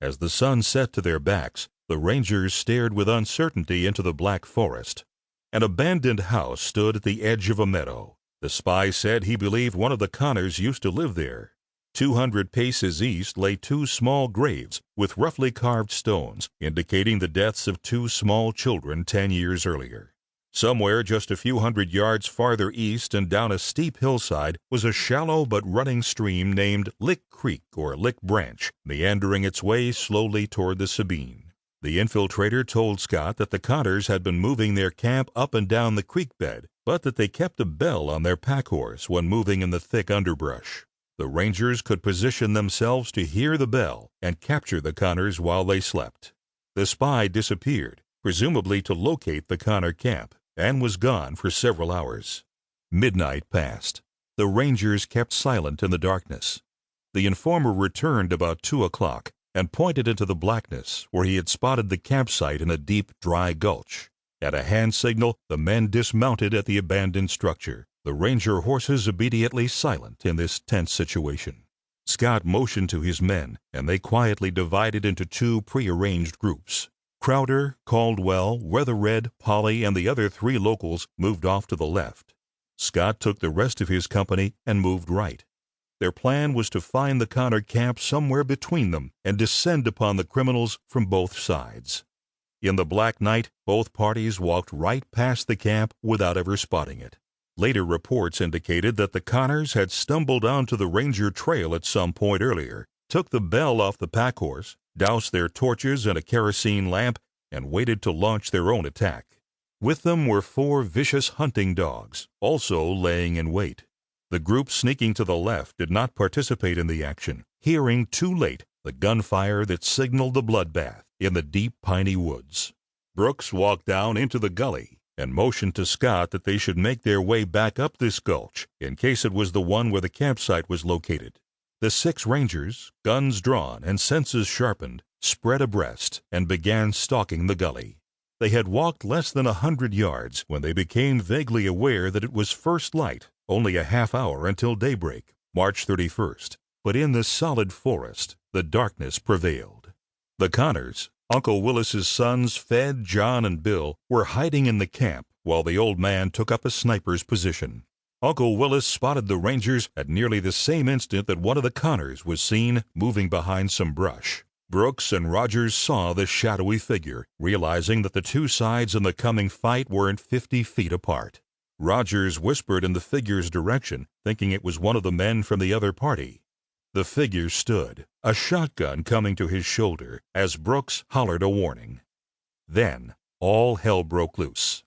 As the sun set to their backs, the Rangers stared with uncertainty into the black forest. An abandoned house stood at the edge of a meadow. The spy said he believed one of the Connors used to live there. 200 paces east lay 2 small graves with roughly carved stones, indicating the deaths of 2 small children 10 years earlier. Somewhere just a few hundred yards farther east and down a steep hillside was a shallow but running stream named Lick Creek or Lick Branch, meandering its way slowly toward the Sabine. The infiltrator told Scott that the Connors had been moving their camp up and down the creek bed, but that they kept a bell on their pack horse when moving in the thick underbrush. The Rangers could position themselves to hear the bell and capture the Connors while they slept. The spy disappeared, presumably to locate the Connor camp, and was gone for several hours. Midnight passed. The Rangers kept silent in the darkness. The informer returned about 2 o'clock and pointed into the blackness where he had spotted the campsite in a deep, dry gulch. At a hand signal, the men dismounted at the abandoned structure, the Ranger horses obediently silent in this tense situation. Scott motioned to his men, and they quietly divided into 2 prearranged groups. Crowder, Caldwell, Weatherred, Polly, and the other 3 locals moved off to the left. Scott took the rest of his company and moved right. Their plan was to find the Connor camp somewhere between them and descend upon the criminals from both sides. In the black night, both parties walked right past the camp without ever spotting it. Later reports indicated that the Connors had stumbled onto the Ranger trail at some point earlier, took the bell off the pack horse, doused their torches in a kerosene lamp, and waited to launch their own attack. With them were 4 vicious hunting dogs, also laying in wait. The group sneaking to the left did not participate in the action, hearing too late the gunfire that signaled the bloodbath in the deep piney woods. Brooks walked down into the gully and motioned to Scott that they should make their way back up this gulch in case it was the one where the campsite was located. The 6 Rangers, guns drawn and senses sharpened, spread abreast and began stalking the gully. They had walked less than 100 yards when they became vaguely aware that it was first light, only a half hour until daybreak, March 31st. But in the solid forest, the darkness prevailed. The Connors, Uncle Willis's sons Fed, John, and Bill, were hiding in the camp while the old man took up a sniper's position. Uncle Willis spotted the Rangers at nearly the same instant that one of the Connors was seen moving behind some brush. Brooks and Rogers saw the shadowy figure, realizing that the 2 sides in the coming fight weren't 50 feet apart. Rogers whispered in the figure's direction, thinking it was one of the men from the other party. The figure stood, a shotgun coming to his shoulder, as Brooks hollered a warning. Then all hell broke loose.